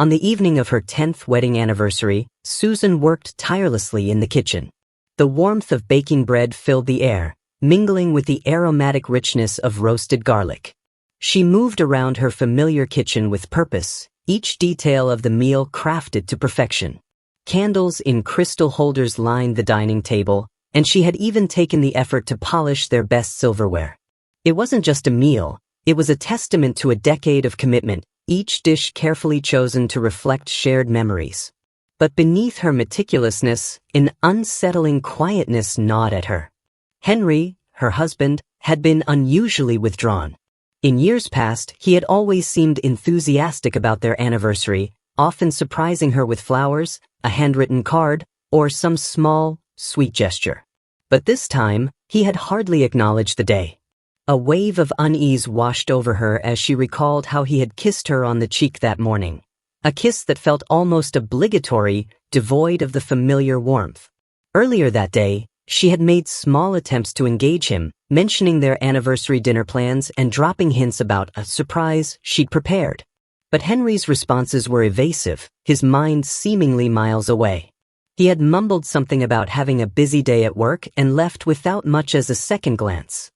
On the evening of her 10th wedding anniversary, Susan worked tirelessly in the kitchen. The warmth of baking bread filled the air, mingling with the aromatic richness of roasted garlic. She moved around her familiar kitchen with purpose, each detail of the meal crafted to perfection. Candles in crystal holders lined the dining table, and she had even taken the effort to polish their best silverware. It wasn't just a meal, it was a testament to a decade of commitment, each dish carefully chosen to reflect shared memories. But beneath her meticulousness, an unsettling quietness gnawed at her. Henry, her husband, had been unusually withdrawn. In years past, he had always seemed enthusiastic about their anniversary, often surprising her with flowers, a handwritten card, or some small, sweet gesture. But this time, he had hardly acknowledged the day. A wave of unease washed over her as she recalled how he had kissed her on the cheek that morning. A kiss that felt almost obligatory, devoid of the familiar warmth. Earlier that day, she had made small attempts to engage him, mentioning their anniversary dinner plans and dropping hints about a surprise she'd prepared. But Henry's responses were evasive, his mind seemingly miles away. He had mumbled something about having a busy day at work and left without much as a second glance.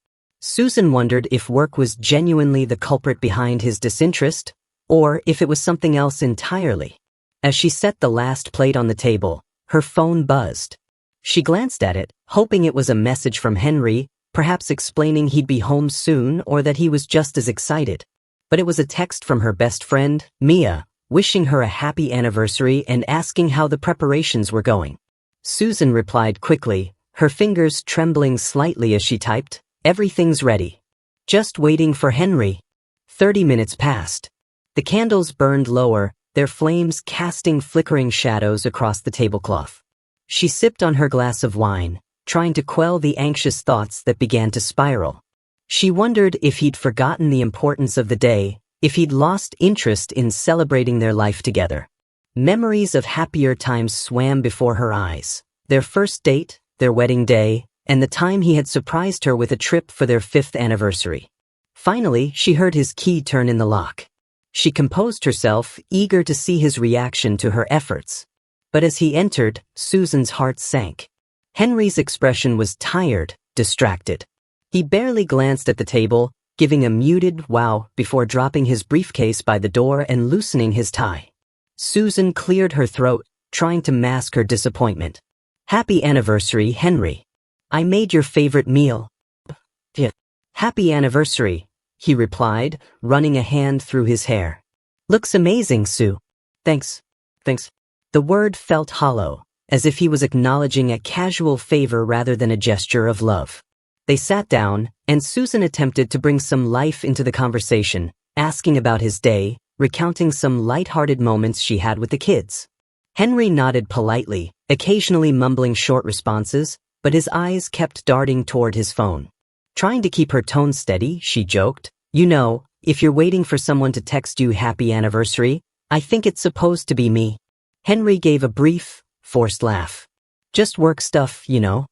Susan wondered if work was genuinely the culprit behind his disinterest, or if it was something else entirely. As she set the last plate on the table, her phone buzzed. She glanced at it, hoping it was a message from Henry, perhaps explaining he'd be home soon or that he was just as excited. But it was a text from her best friend, Mia, wishing her a happy anniversary and asking how the preparations were going. Susan replied quickly, her fingers trembling slightly as she typed, "Everything's ready. Just waiting for Henry." 30 minutes passed. The candles burned lower, their flames casting flickering shadows across the tablecloth. She sipped on her glass of wine, trying to quell the anxious thoughts that began to spiral. She wondered if he'd forgotten the importance of the day, if he'd lost interest in celebrating their life together. Memories of happier times swam before her eyes. Their first date, their wedding day, and the time he had surprised her with a trip for their 5th anniversary. Finally, she heard his key turn in the lock. She composed herself, eager to see his reaction to her efforts. But as he entered, Susan's heart sank. Henry's expression was tired, distracted. He barely glanced at the table, giving a muted wow before dropping his briefcase by the door and loosening his tie. Susan cleared her throat, trying to mask her disappointment. "Happy anniversary, Henry. I made your favorite meal." "Yeah. Happy anniversary," he replied, running a hand through his hair. "Looks amazing, Sue." Thanks. The word felt hollow, as if he was acknowledging a casual favor rather than a gesture of love. They sat down, and Susan attempted to bring some life into the conversation, asking about his day, recounting some light-hearted moments she had with the kids. Henry nodded politely, occasionally mumbling short responses, but his eyes kept darting toward his phone. Trying to keep her tone steady, she joked, "You know, if you're waiting for someone to text you happy anniversary, I think it's supposed to be me." Henry gave a brief, forced laugh. "Just work stuff, you know."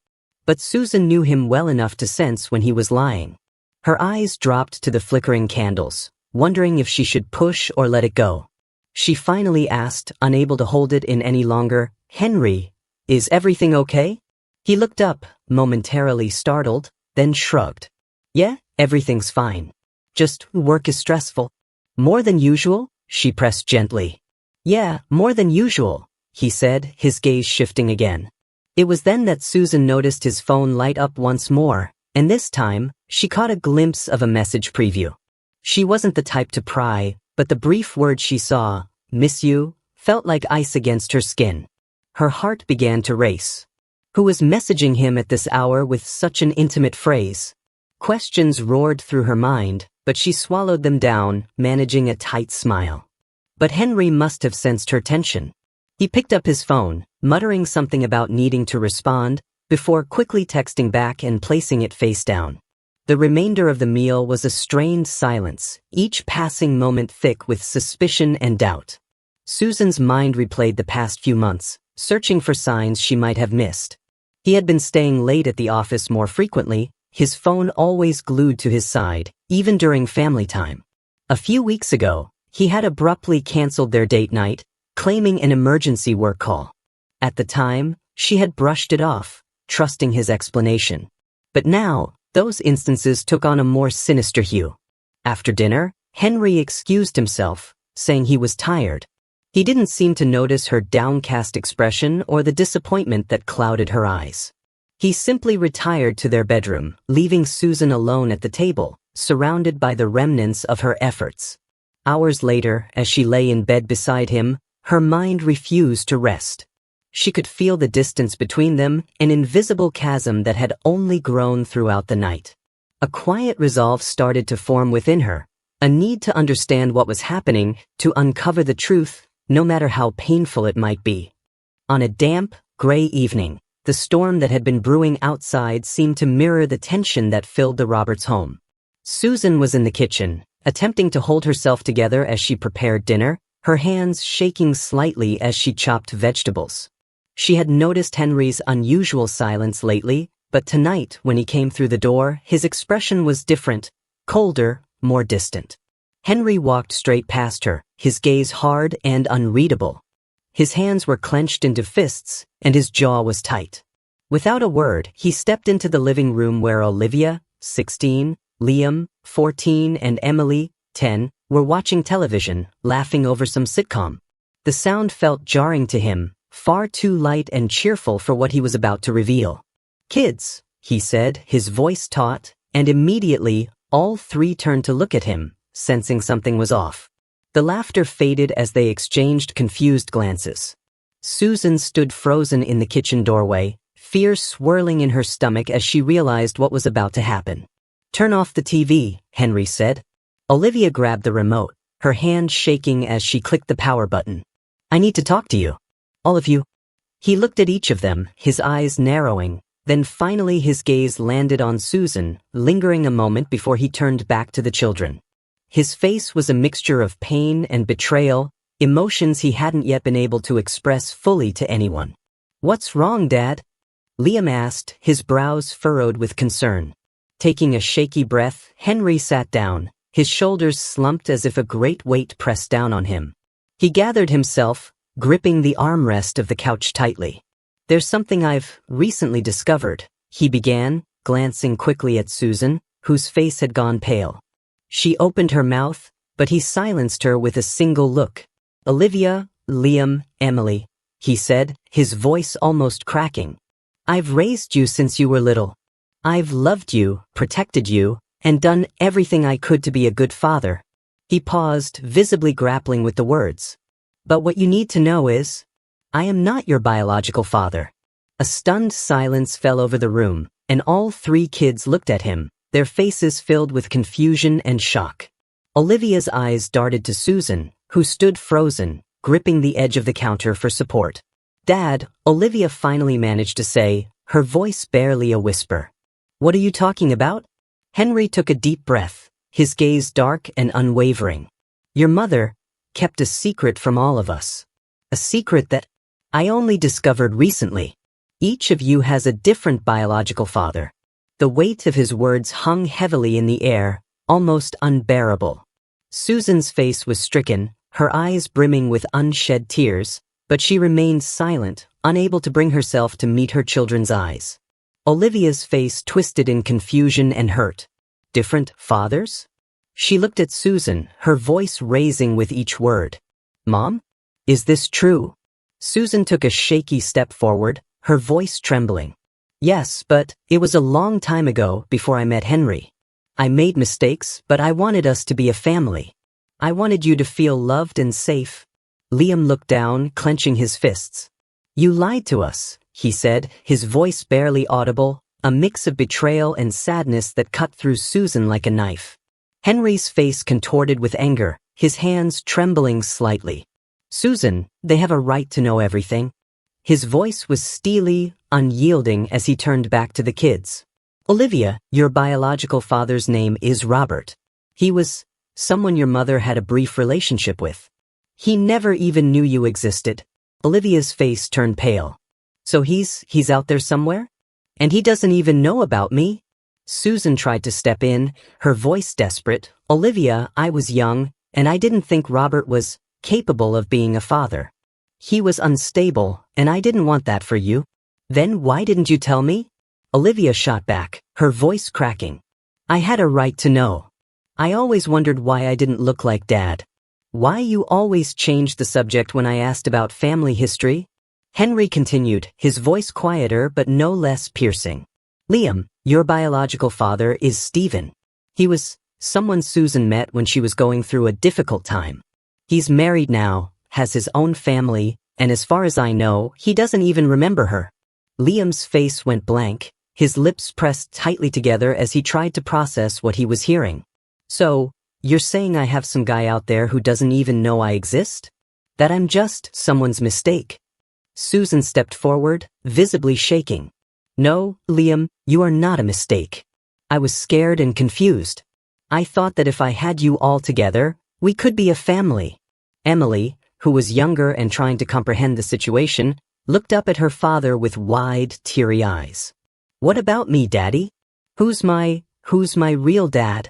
But Susan knew him well enough to sense when he was lying. Her eyes dropped to the flickering candles, wondering if she should push or let it go. She finally asked, unable to hold it in any longer, "Henry, is everything okay?" He looked up, momentarily startled, then shrugged. "Yeah, everything's fine. Just work is stressful." "More than usual?" she pressed gently. "Yeah, more than usual," he said, his gaze shifting again. It was then that Susan noticed his phone light up once more, and this time, she caught a glimpse of a message preview. She wasn't the type to pry, but the brief word she saw, "Miss you," felt like ice against her skin. Her heart began to race. Who was messaging him at this hour with such an intimate phrase? Questions roared through her mind, but she swallowed them down, managing a tight smile. But Henry must have sensed her tension. He picked up his phone, muttering something about needing to respond, before quickly texting back and placing it face down. The remainder of the meal was a strained silence, each passing moment thick with suspicion and doubt. Susan's mind replayed the past few months, searching for signs she might have missed. He had been staying late at the office more frequently, his phone always glued to his side, even during family time. A few weeks ago, He had abruptly canceled their date night, claiming an emergency work call. At the time, she had brushed it off, trusting his explanation. But now, those instances took on a more sinister hue. After dinner, Henry excused himself, saying he was tired. He didn't seem to notice her downcast expression or the disappointment that clouded her eyes. He simply retired to their bedroom, leaving Susan alone at the table, surrounded by the remnants of her efforts. Hours later, as she lay in bed beside him, her mind refused to rest. She could feel the distance between them, an invisible chasm that had only grown throughout the night. A quiet resolve started to form within her, a need to understand what was happening, to uncover the truth, no matter how painful it might be. On a damp, gray evening, the storm that had been brewing outside seemed to mirror the tension that filled the Roberts home. Susan was in the kitchen, attempting to hold herself together as she prepared dinner, her hands shaking slightly as she chopped vegetables. She had noticed Henry's unusual silence lately, but tonight, when he came through the door, his expression was different, colder, more distant. Henry walked straight past her, his gaze hard and unreadable. His hands were clenched into fists, and his jaw was tight. Without a word, he stepped into the living room where Olivia, 16, Liam, 14, and Emily, 10, were watching television, laughing over some sitcom. The sound felt jarring to him, far too light and cheerful for what he was about to reveal. "Kids," he said, his voice taut, and immediately, all three turned to look at him, sensing something was off. The laughter faded as they exchanged confused glances. Susan stood frozen in the kitchen doorway, fear swirling in her stomach as she realized what was about to happen. "Turn off the TV," Henry said. Olivia grabbed the remote, her hand shaking as she clicked the power button. "I need to talk to you. All of you." He looked at each of them, his eyes narrowing, then finally his gaze landed on Susan, lingering a moment before he turned back to the children. His face was a mixture of pain and betrayal, emotions he hadn't yet been able to express fully to anyone. "What's wrong, Dad?" Liam asked, his brows furrowed with concern. Taking a shaky breath, Henry sat down, his shoulders slumped as if a great weight pressed down on him. He gathered himself, gripping the armrest of the couch tightly. "There's something I've recently discovered," he began, glancing quickly at Susan, whose face had gone pale. She opened her mouth, but he silenced her with a single look. "Olivia, Liam, Emily," he said, his voice almost cracking. "I've raised you since you were little. I've loved you, protected you, and done everything I could to be a good father." He paused, visibly grappling with the words. "But what you need to know is, I am not your biological father." A stunned silence fell over the room, and all three kids looked at him, their faces filled with confusion and shock. Olivia's eyes darted to Susan, who stood frozen, gripping the edge of the counter for support. "Dad," Olivia finally managed to say, her voice barely a whisper. "What are you talking about?" Henry took a deep breath, his gaze dark and unwavering. "Your mother kept a secret from all of us. A secret that I only discovered recently. Each of you has a different biological father." The weight of his words hung heavily in the air, almost unbearable. Susan's face was stricken, her eyes brimming with unshed tears, but she remained silent, unable to bring herself to meet her children's eyes. Olivia's face twisted in confusion and hurt. Different fathers? She looked at Susan, her voice raising with each word. "Mom? Is this true?" Susan took a shaky step forward, her voice trembling. "Yes, but it was a long time ago, before I met Henry. I made mistakes, but I wanted us to be a family. I wanted you to feel loved and safe." Liam looked down, clenching his fists. "You lied to us," he said, his voice barely audible, a mix of betrayal and sadness that cut through Susan like a knife. Henry's face contorted with anger, his hands trembling slightly. "Susan, they have a right to know everything." His voice was steely, unyielding as he turned back to the kids. "Olivia, your biological father's name is Robert. He was someone your mother had a brief relationship with. He never even knew you existed." Olivia's face turned pale. "So he's out there somewhere? And he doesn't even know about me?" Susan tried to step in, her voice desperate. "Olivia, I was young, and I didn't think Robert was capable of being a father. He was unstable, and I didn't want that for you. Then why didn't you tell me? Olivia shot back, her voice cracking. I had a right to know. I always wondered why I didn't look like Dad. Why you always changed the subject when I asked about family history? Henry continued, his voice quieter but no less piercing. Liam, your biological father is Stephen. He was someone Susan met when she was going through a difficult time. He's married now, has his own family, and as far as I know, he doesn't even remember her. Liam's face went blank, his lips pressed tightly together as he tried to process what he was hearing. So, you're saying I have some guy out there who doesn't even know I exist? That I'm just someone's mistake? Susan stepped forward, visibly shaking. No, Liam, you are not a mistake. I was scared and confused. I thought that if I had you all together, we could be a family. Emily, who was younger and trying to comprehend the situation, looked up at her father with wide, teary eyes. What about me, Daddy? Who's my real dad?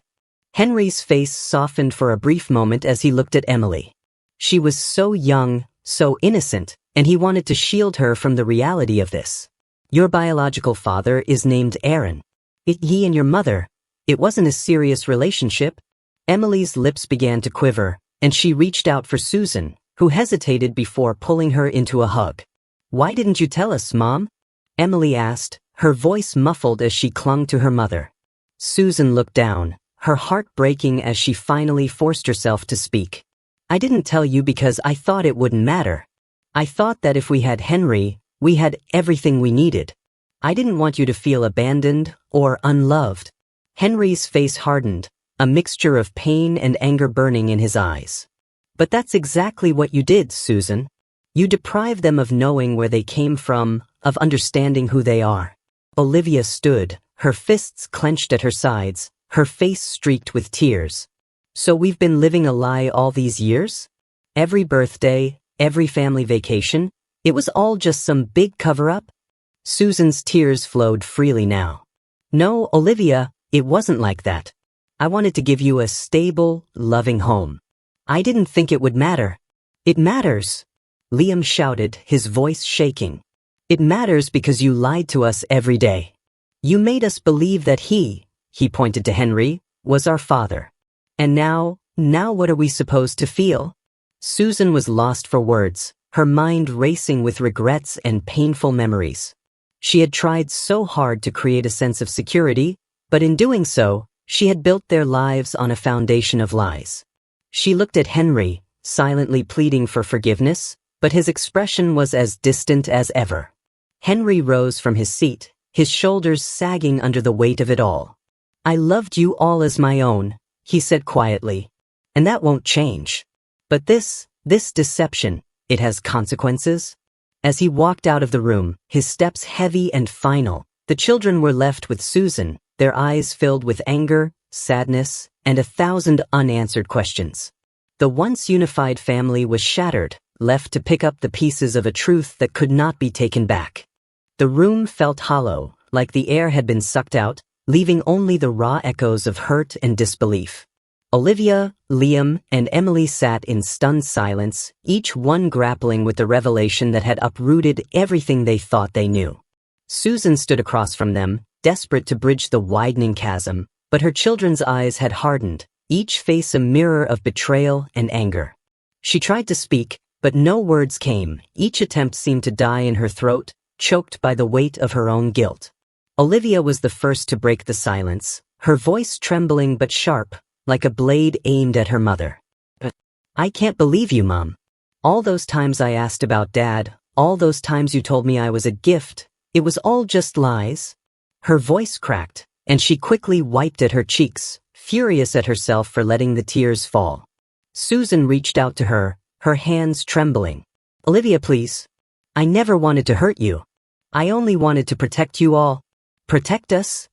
Henry's face softened for a brief moment as he looked at Emily. She was so young, so innocent, and he wanted to shield her from the reality of this. Your biological father is named Aaron. He and your mother, it wasn't a serious relationship. Emily's lips began to quiver, and she reached out for Susan, who hesitated before pulling her into a hug. Why didn't you tell us, Mom? Emily asked, her voice muffled as she clung to her mother. Susan looked down, her heart breaking as she finally forced herself to speak. I didn't tell you because I thought it wouldn't matter. I thought that if we had Henry, we had everything we needed. I didn't want you to feel abandoned or unloved. Henry's face hardened, a mixture of pain and anger burning in his eyes. But that's exactly what you did, Susan. You deprived them of knowing where they came from, of understanding who they are. Olivia stood, her fists clenched at her sides, her face streaked with tears. So we've been living a lie all these years? Every birthday, every family vacation, it was all just some big cover-up? Susan's tears flowed freely now. No, Olivia, it wasn't like that. I wanted to give you a stable, loving home. I didn't think it would matter. It matters. Liam shouted, his voice shaking. It matters because you lied to us every day. You made us believe that he pointed to Henry, was our father. And now what are we supposed to feel? Susan was lost for words, her mind racing with regrets and painful memories. She had tried so hard to create a sense of security, but in doing so, she had built their lives on a foundation of lies. She looked at Henry, silently pleading for forgiveness, but his expression was as distant as ever. Henry rose from his seat, his shoulders sagging under the weight of it all. I loved you all as my own, he said quietly, and that won't change. But this deception, it has consequences. As he walked out of the room, his steps heavy and final, the children were left with Susan, their eyes filled with anger, sadness, and 1,000 unanswered questions. The once unified family was shattered, left to pick up the pieces of a truth that could not be taken back. The room felt hollow, like the air had been sucked out, leaving only the raw echoes of hurt and disbelief. Olivia, Liam, and Emily sat in stunned silence, each one grappling with the revelation that had uprooted everything they thought they knew. Susan stood across from them, desperate to bridge the widening chasm, but her children's eyes had hardened, each face a mirror of betrayal and anger. She tried to speak, but no words came. Each attempt seemed to die in her throat, choked by the weight of her own guilt. Olivia was the first to break the silence, her voice trembling but sharp, like a blade aimed at her mother. I can't believe you, Mom. All those times I asked about Dad, all those times you told me I was a gift, it was all just lies. Her voice cracked, and she quickly wiped at her cheeks, furious at herself for letting the tears fall. Susan reached out to her, her hands trembling. Olivia, please. I never wanted to hurt you. I only wanted to protect you all. Protect us?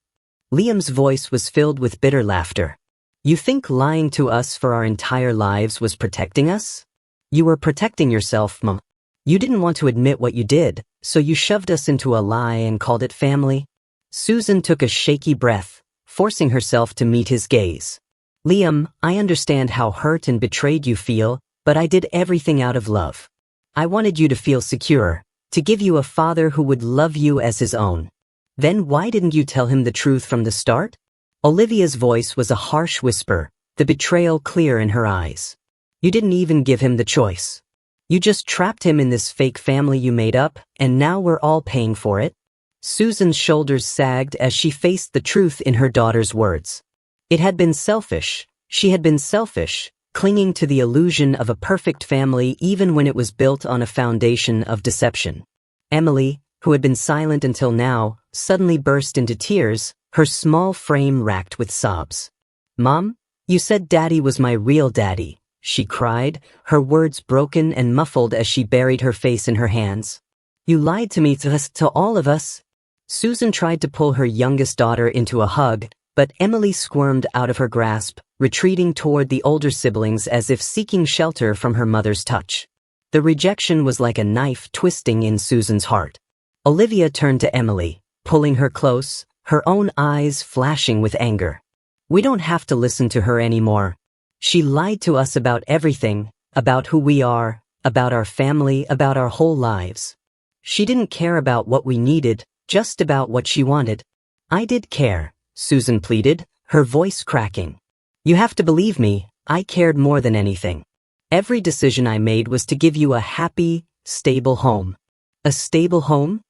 Liam's voice was filled with bitter laughter. You think lying to us for our entire lives was protecting us? You were protecting yourself, Mom. You didn't want to admit what you did, so you shoved us into a lie and called it family. Susan took a shaky breath, forcing herself to meet his gaze. Liam, I understand how hurt and betrayed you feel, but I did everything out of love. I wanted you to feel secure, to give you a father who would love you as his own. Then why didn't you tell him the truth from the start? Olivia's voice was a harsh whisper, the betrayal clear in her eyes. You didn't even give him the choice. You just trapped him in this fake family you made up, and now we're all paying for it. Susan's shoulders sagged as she faced the truth in her daughter's words. It had been selfish. She had been selfish, clinging to the illusion of a perfect family even when it was built on a foundation of deception. Emily, who had been silent until now, suddenly burst into tears, her small frame racked with sobs. Mom, you said Daddy was my real daddy, she cried, her words broken and muffled as she buried her face in her hands. You lied to me, to all of us. Susan tried to pull her youngest daughter into a hug, but Emily squirmed out of her grasp, retreating toward the older siblings as if seeking shelter from her mother's touch. The rejection was like a knife twisting in Susan's heart. Olivia turned to Emily, pulling her close, her own eyes flashing with anger. We don't have to listen to her anymore. She lied to us about everything, about who we are, about our family, about our whole lives. She didn't care about what we needed, just about what she wanted. I did care, Susan pleaded, her voice cracking. You have to believe me, I cared more than anything. Every decision I made was to give you a happy, stable home. A stable home?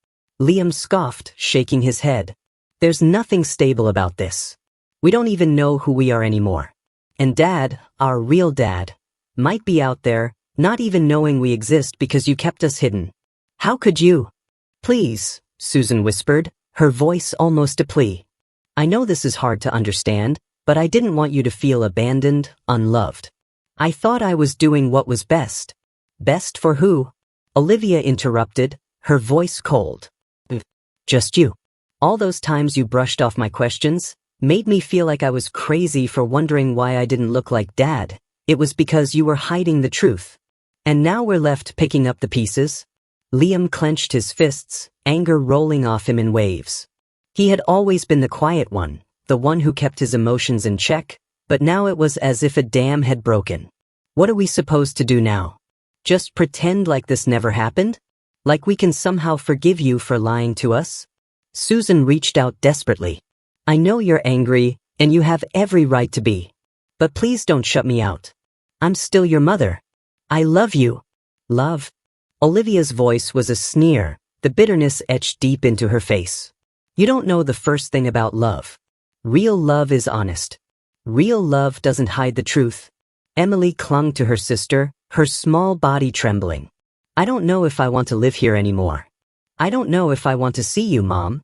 Liam scoffed, shaking his head. There's nothing stable about this. We don't even know who we are anymore. And Dad, our real dad, might be out there, not even knowing we exist because you kept us hidden. How could you? Please, Susan whispered, her voice almost a plea. I know this is hard to understand, but I didn't want you to feel abandoned, unloved. I thought I was doing what was best. Best for who? Olivia interrupted, her voice cold. Just you. All those times you brushed off my questions made me feel like I was crazy for wondering why I didn't look like Dad. It was because you were hiding the truth. And now we're left picking up the pieces? Liam clenched his fists, anger rolling off him in waves. He had always been the quiet one, the one who kept his emotions in check, but now it was as if a dam had broken. What are we supposed to do now? Just pretend like this never happened? Like we can somehow forgive you for lying to us? Susan reached out desperately. I know you're angry, and you have every right to be. But please don't shut me out. I'm still your mother. I love you. Love? Olivia's voice was a sneer, the bitterness etched deep into her face. You don't know the first thing about love. Real love is honest. Real love doesn't hide the truth. Emily clung to her sister, her small body trembling. I don't know if I want to live here anymore. I don't know if I want to see you, Mom.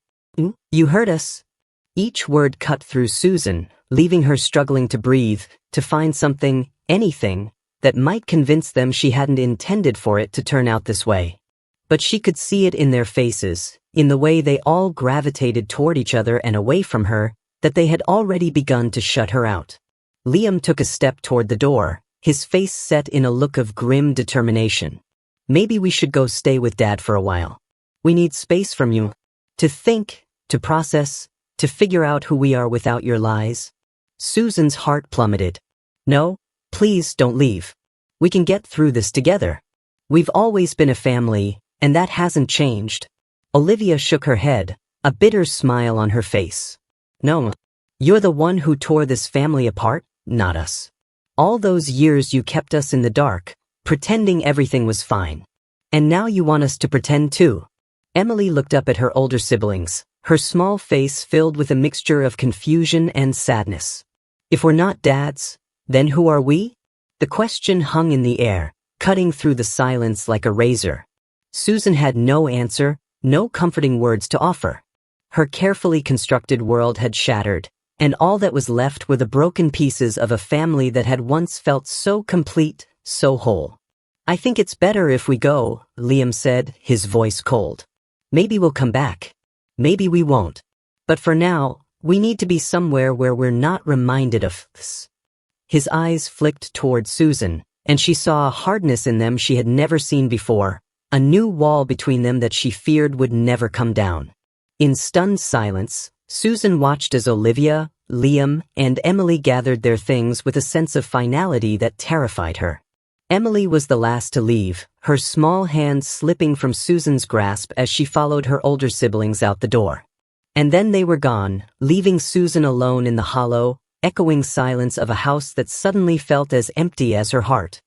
You hurt us. Each word cut through Susan, leaving her struggling to breathe, to find something, anything, that might convince them she hadn't intended for it to turn out this way. But she could see it in their faces, in the way they all gravitated toward each other and away from her, that they had already begun to shut her out. Liam took a step toward the door, his face set in a look of grim determination. Maybe we should go stay with Dad for a while. We need space from you. To think, to process, to figure out who we are without your lies. Susan's heart plummeted. No, please don't leave. We can get through this together. We've always been a family, and that hasn't changed. Olivia shook her head, a bitter smile on her face. No, you're the one who tore this family apart, not us. All those years you kept us in the dark, pretending everything was fine. And now you want us to pretend too. Emily looked up at her older siblings, her small face filled with a mixture of confusion and sadness. If we're not Dad's, then who are we? The question hung in the air, cutting through the silence like a razor. Susan had no answer, no comforting words to offer. Her carefully constructed world had shattered, and all that was left were the broken pieces of a family that had once felt so complete, so whole. I think it's better if we go, Liam said, his voice cold. Maybe we'll come back. Maybe we won't. But for now, we need to be somewhere where we're not reminded of this. His eyes flicked toward Susan, and she saw a hardness in them she had never seen before, a new wall between them that she feared would never come down. In stunned silence, Susan watched as Olivia, Liam, and Emily gathered their things with a sense of finality that terrified her. Emily was the last to leave, her small hands slipping from Susan's grasp as she followed her older siblings out the door. And then they were gone, leaving Susan alone in the hollow, echoing silence of a house that suddenly felt as empty as her heart.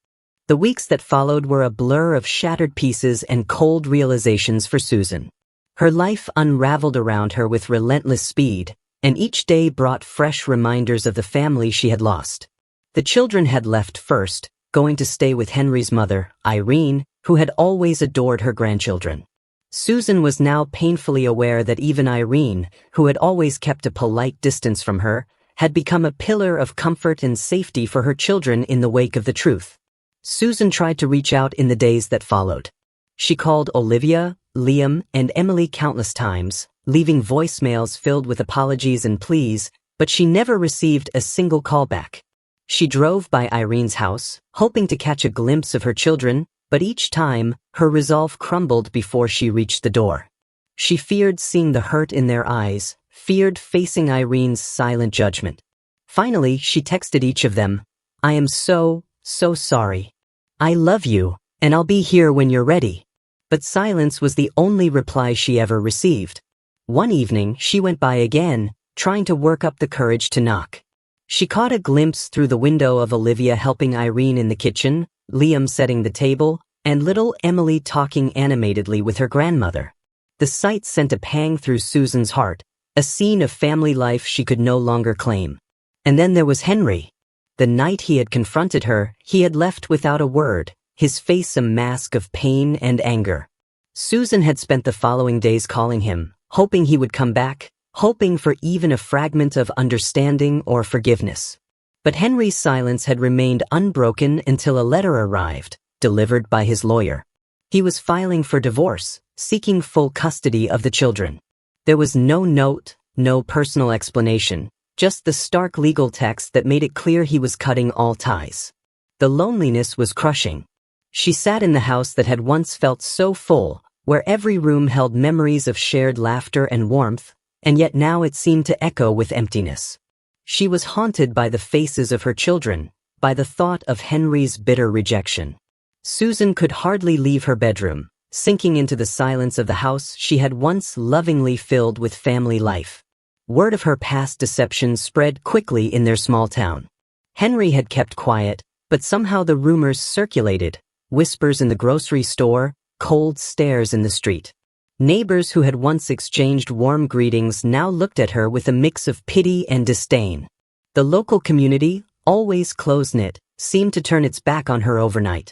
The weeks that followed were a blur of shattered pieces and cold realizations for Susan. Her life unraveled around her with relentless speed, and each day brought fresh reminders of the family she had lost. The children had left first, going to stay with Henry's mother, Irene, who had always adored her grandchildren. Susan was now painfully aware that even Irene, who had always kept a polite distance from her, had become a pillar of comfort and safety for her children in the wake of the truth. Susan tried to reach out in the days that followed. She called Olivia, Liam, and Emily countless times, leaving voicemails filled with apologies and pleas, but she never received a single call back. She drove by Irene's house, hoping to catch a glimpse of her children, but each time, her resolve crumbled before she reached the door. She feared seeing the hurt in their eyes, feared facing Irene's silent judgment. Finally, she texted each of them, "I am so sorry. I love you, and I'll be here when you're ready." But silence was the only reply she ever received. One evening, she went by again, trying to work up the courage to knock. She caught a glimpse through the window of Olivia helping Irene in the kitchen, Liam setting the table, and little Emily talking animatedly with her grandmother. The sight sent a pang through Susan's heart, a scene of family life she could no longer claim. And then there was Henry. The night he had confronted her, he had left without a word, his face a mask of pain and anger. Susan had spent the following days calling him, hoping he would come back, hoping for even a fragment of understanding or forgiveness. But Henry's silence had remained unbroken until a letter arrived, delivered by his lawyer. He was filing for divorce, seeking full custody of the children. There was no note, no personal explanation, just the stark legal text that made it clear he was cutting all ties. The loneliness was crushing. She sat in the house that had once felt so full, where every room held memories of shared laughter and warmth, and yet now it seemed to echo with emptiness. She was haunted by the faces of her children, by the thought of Henry's bitter rejection. Susan could hardly leave her bedroom, sinking into the silence of the house she had once lovingly filled with family life. Word of her past deception spread quickly in their small town. Henry had kept quiet, but somehow the rumors circulated, whispers in the grocery store, cold stares in the street. Neighbors who had once exchanged warm greetings now looked at her with a mix of pity and disdain. The local community, always close-knit, seemed to turn its back on her overnight.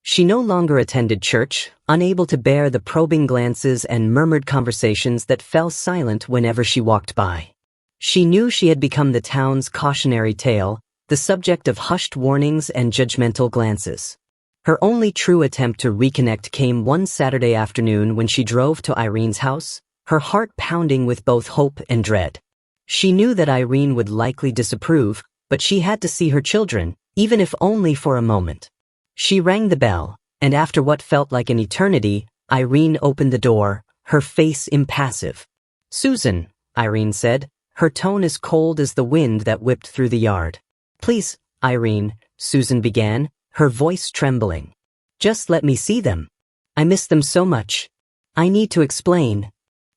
She no longer attended church, unable to bear the probing glances and murmured conversations that fell silent whenever she walked by. She knew she had become the town's cautionary tale, the subject of hushed warnings and judgmental glances. Her only true attempt to reconnect came one Saturday afternoon when she drove to Irene's house, her heart pounding with both hope and dread. She knew that Irene would likely disapprove, but she had to see her children, even if only for a moment. She rang the bell, and after what felt like an eternity, Irene opened the door, her face impassive. "Susan," Irene said, her tone as cold as the wind that whipped through the yard. "Please, Irene," Susan began, her voice trembling. "Just let me see them. I miss them so much. I need to explain."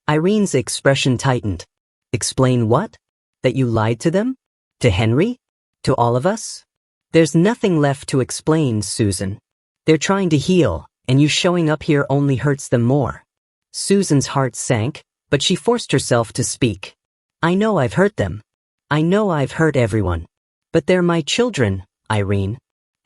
Irene's expression tightened. "Explain what? That you lied to them? To Henry? To all of us?" "There's nothing left to explain, Susan. They're trying to heal, and you showing up here only hurts them more." Susan's heart sank, but she forced herself to speak. "I know I've hurt them. I know I've hurt everyone. But they're my children, Irene.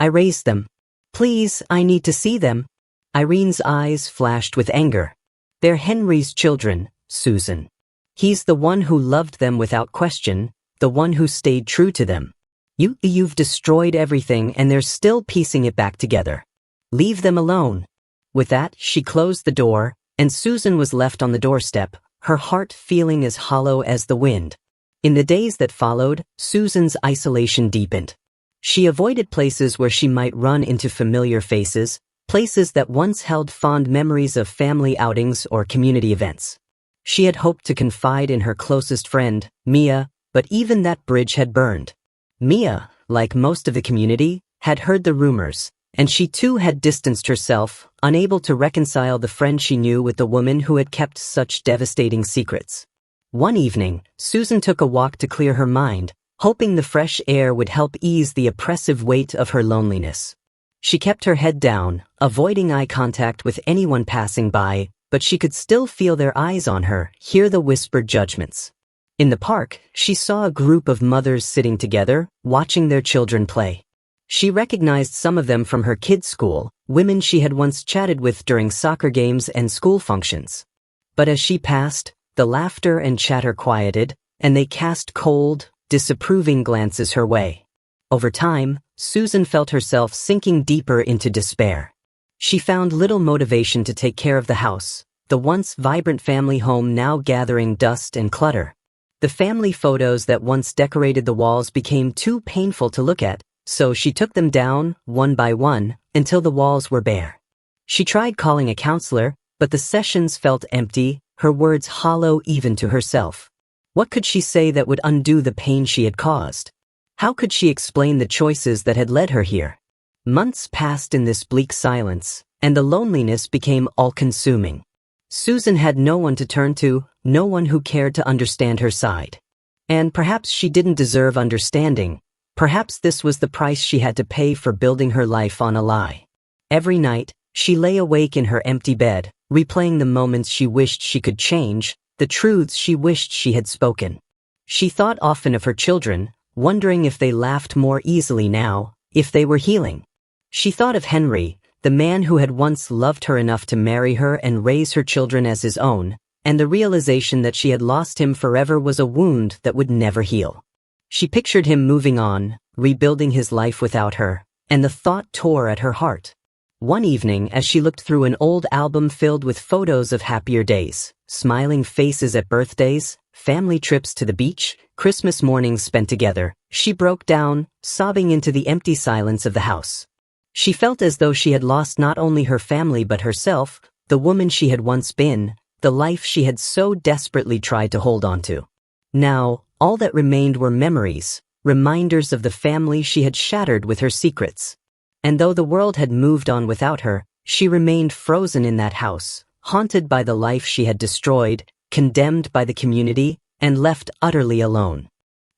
I raised them. Please, I need to see them." Irene's eyes flashed with anger. "They're Henry's children, Susan. He's the one who loved them without question, the one who stayed true to them. You've destroyed everything and they're still piecing it back together. Leave them alone." With that, she closed the door, and Susan was left on the doorstep, her heart feeling as hollow as the wind. In the days that followed, Susan's isolation deepened. She avoided places where she might run into familiar faces, places that once held fond memories of family outings or community events. She had hoped to confide in her closest friend, Mia, but even that bridge had burned. Mia, like most of the community, had heard the rumors, and she too had distanced herself, unable to reconcile the friend she knew with the woman who had kept such devastating secrets. One evening, Susan took a walk to clear her mind, hoping the fresh air would help ease the oppressive weight of her loneliness. She kept her head down, avoiding eye contact with anyone passing by, but she could still feel their eyes on her, hear the whispered judgments. In the park, she saw a group of mothers sitting together, watching their children play. She recognized some of them from her kids' school, women she had once chatted with during soccer games and school functions. But as she passed, the laughter and chatter quieted, and they cast cold, disapproving glances her way. Over time, Susan felt herself sinking deeper into despair. She found little motivation to take care of the house, the once vibrant family home now gathering dust and clutter. The family photos that once decorated the walls became too painful to look at, so she took them down, one by one, until the walls were bare. She tried calling a counselor, but the sessions felt empty, her words hollow even to herself. What could she say that would undo the pain she had caused? How could she explain the choices that had led her here? Months passed in this bleak silence, and the loneliness became all-consuming. Susan had no one to turn to, no one who cared to understand her side. And perhaps she didn't deserve understanding. Perhaps this was the price she had to pay for building her life on a lie. Every night, she lay awake in her empty bed, replaying the moments she wished she could change, the truths she wished she had spoken. She thought often of her children, wondering if they laughed more easily now, if they were healing. She thought of Henry, the man who had once loved her enough to marry her and raise her children as his own, and the realization that she had lost him forever was a wound that would never heal. She pictured him moving on, rebuilding his life without her, and the thought tore at her heart. One evening, as she looked through an old album filled with photos of happier days, smiling faces at birthdays, family trips to the beach, Christmas mornings spent together, she broke down, sobbing into the empty silence of the house. She felt as though she had lost not only her family but herself, the woman she had once been, the life she had so desperately tried to hold on to. Now, all that remained were memories, reminders of the family she had shattered with her secrets. And though the world had moved on without her, she remained frozen in that house, haunted by the life she had destroyed, condemned by the community, and left utterly alone.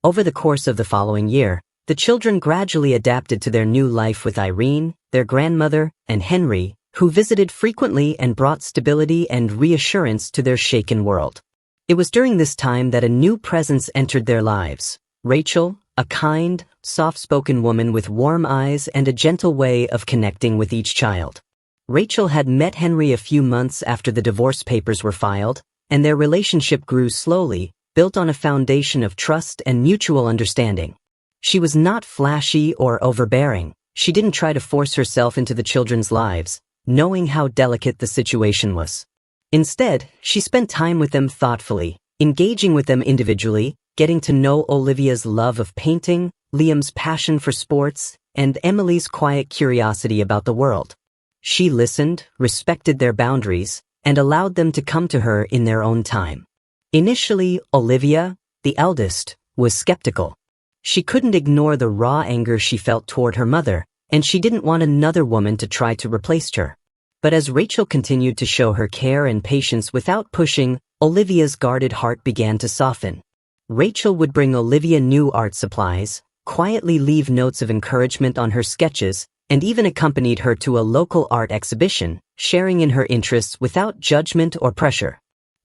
Over the course of the following year, the children gradually adapted to their new life with Irene, their grandmother, and Henry, who visited frequently and brought stability and reassurance to their shaken world. It was during this time that a new presence entered their lives. Rachel, a kind, soft-spoken woman with warm eyes and a gentle way of connecting with each child. Rachel had met Henry a few months after the divorce papers were filed, and their relationship grew slowly, built on a foundation of trust and mutual understanding. She was not flashy or overbearing. She didn't try to force herself into the children's lives, knowing how delicate the situation was. Instead, she spent time with them thoughtfully, engaging with them individually, getting to know Olivia's love of painting, Liam's passion for sports, and Emily's quiet curiosity about the world. She listened, respected their boundaries, and allowed them to come to her in their own time. Initially, Olivia, the eldest, was skeptical. She couldn't ignore the raw anger she felt toward her mother, and she didn't want another woman to try to replace her. But as Rachel continued to show her care and patience without pushing, Olivia's guarded heart began to soften. Rachel would bring Olivia new art supplies, quietly leave notes of encouragement on her sketches, and even accompanied her to a local art exhibition, sharing in her interests without judgment or pressure.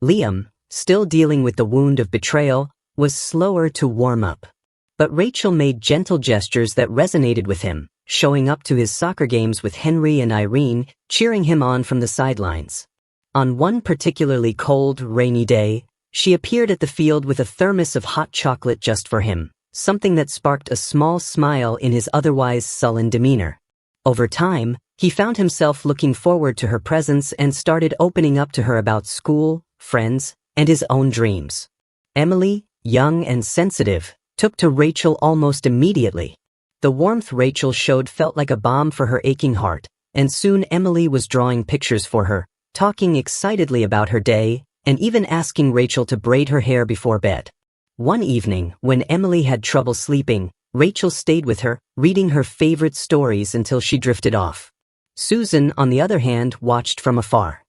Liam, still dealing with the wound of betrayal, was slower to warm up. But Rachel made gentle gestures that resonated with him, showing up to his soccer games with Henry and Irene, cheering him on from the sidelines. On one particularly cold, rainy day, she appeared at the field with a thermos of hot chocolate just for him, something that sparked a small smile in his otherwise sullen demeanor. Over time, he found himself looking forward to her presence and started opening up to her about school, friends, and his own dreams. Emily, young and sensitive, took to Rachel almost immediately. The warmth Rachel showed felt like a balm for her aching heart, and soon Emily was drawing pictures for her, talking excitedly about her day, and even asking Rachel to braid her hair before bed. One evening, when Emily had trouble sleeping, Rachel stayed with her, reading her favorite stories until she drifted off. Susan, on the other hand, watched from afar.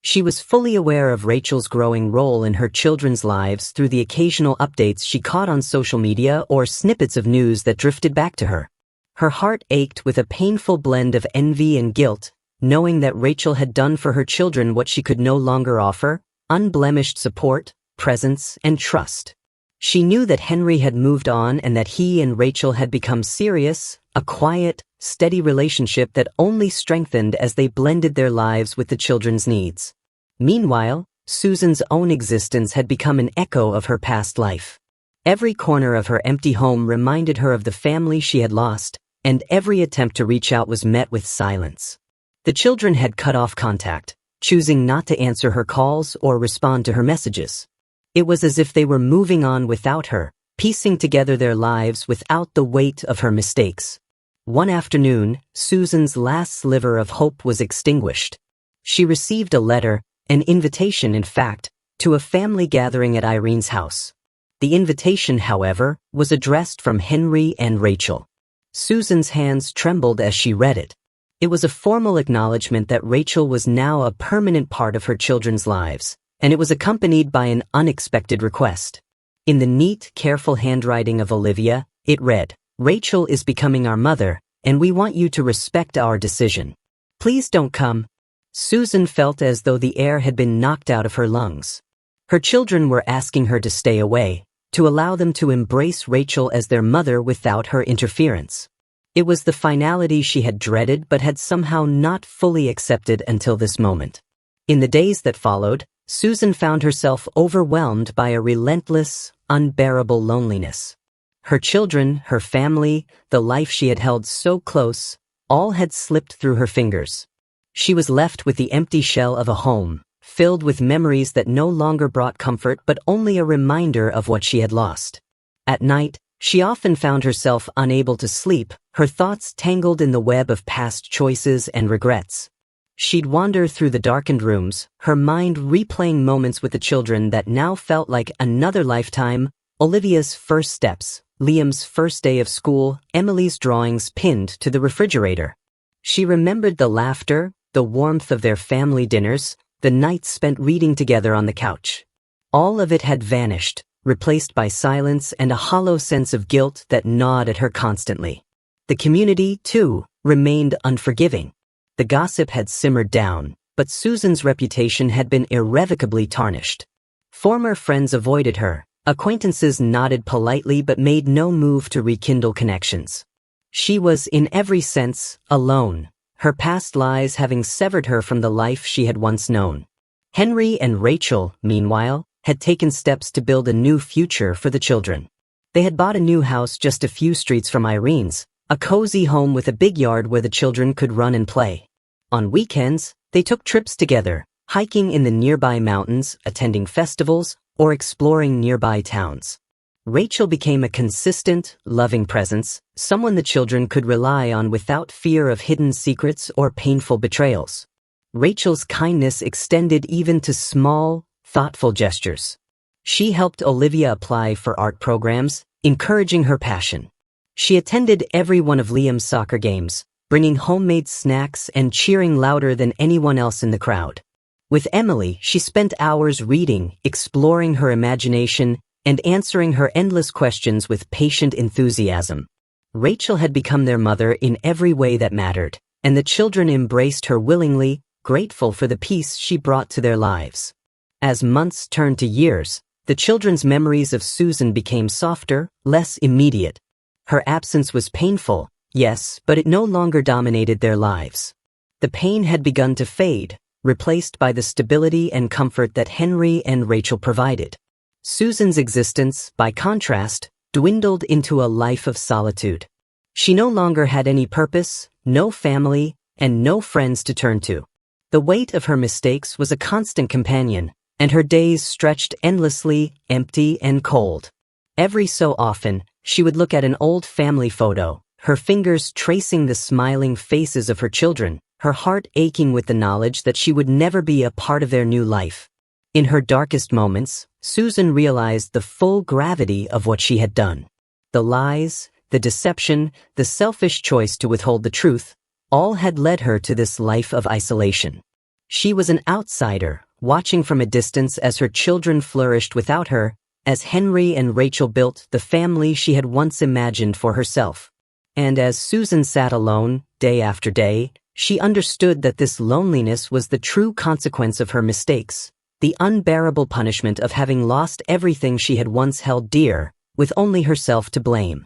She was fully aware of Rachel's growing role in her children's lives through the occasional updates she caught on social media or snippets of news that drifted back to her. Her heart ached with a painful blend of envy and guilt, knowing that Rachel had done for her children what she could no longer offer: unblemished support, presence, and trust. She knew that Henry had moved on and that he and Rachel had become serious, a quiet, steady relationship that only strengthened as they blended their lives with the children's needs. Meanwhile, Susan's own existence had become an echo of her past life. Every corner of her empty home reminded her of the family she had lost, and every attempt to reach out was met with silence. The children had cut off contact, choosing not to answer her calls or respond to her messages. It was as if they were moving on without her, piecing together their lives without the weight of her mistakes. One afternoon, Susan's last sliver of hope was extinguished. She received a letter, an invitation in fact, to a family gathering at Irene's house. The invitation, however, was addressed from Henry and Rachel. Susan's hands trembled as she read it. It was a formal acknowledgement that Rachel was now a permanent part of her children's lives, and it was accompanied by an unexpected request. In the neat, careful handwriting of Olivia, it read, "Rachel is becoming our mother, and we want you to respect our decision. Please don't come." Susan felt as though the air had been knocked out of her lungs. Her children were asking her to stay away, to allow them to embrace Rachel as their mother without her interference. It was the finality she had dreaded but had somehow not fully accepted until this moment. In the days that followed, Susan found herself overwhelmed by a relentless, unbearable loneliness. Her children, her family, the life she had held so close, all had slipped through her fingers. She was left with the empty shell of a home, filled with memories that no longer brought comfort but only a reminder of what she had lost. At night, she often found herself unable to sleep, her thoughts tangled in the web of past choices and regrets. She'd wander through the darkened rooms, her mind replaying moments with the children that now felt like another lifetime: Olivia's first steps, Liam's first day of school, Emily's drawings pinned to the refrigerator. She remembered the laughter, the warmth of their family dinners, the nights spent reading together on the couch. All of it had vanished, replaced by silence and a hollow sense of guilt that gnawed at her constantly. The community, too, remained unforgiving. The gossip had simmered down, but Susan's reputation had been irrevocably tarnished. Former friends avoided her, acquaintances nodded politely but made no move to rekindle connections. She was, in every sense, alone, her past lies having severed her from the life she had once known. Henry and Rachel, meanwhile, had taken steps to build a new future for the children. They had bought a new house just a few streets from Irene's, a cozy home with a big yard where the children could run and play. On weekends, they took trips together, hiking in the nearby mountains, attending festivals, or exploring nearby towns. Rachel became a consistent, loving presence, someone the children could rely on without fear of hidden secrets or painful betrayals. Rachel's kindness extended even to small, thoughtful gestures. She helped Olivia apply for art programs, encouraging her passion. She attended every one of Liam's soccer games, bringing homemade snacks and cheering louder than anyone else in the crowd. With Emily, she spent hours reading, exploring her imagination, and answering her endless questions with patient enthusiasm. Rachel had become their mother in every way that mattered, and the children embraced her willingly, grateful for the peace she brought to their lives. As months turned to years, the children's memories of Susan became softer, less immediate. Her absence was painful, yes, but it no longer dominated their lives. The pain had begun to fade, replaced by the stability and comfort that Henry and Rachel provided. Susan's existence, by contrast, dwindled into a life of solitude. She no longer had any purpose, no family, and no friends to turn to. The weight of her mistakes was a constant companion, and her days stretched endlessly, empty and cold. Every so often, she would look at an old family photo, her fingers tracing the smiling faces of her children, her heart aching with the knowledge that she would never be a part of their new life. In her darkest moments, Susan realized the full gravity of what she had done. The lies, the deception, the selfish choice to withhold the truth, all had led her to this life of isolation. She was an outsider, watching from a distance as her children flourished without her, as Henry and Rachel built the family she had once imagined for herself. And as Susan sat alone, day after day, she understood that this loneliness was the true consequence of her mistakes, the unbearable punishment of having lost everything she had once held dear, with only herself to blame.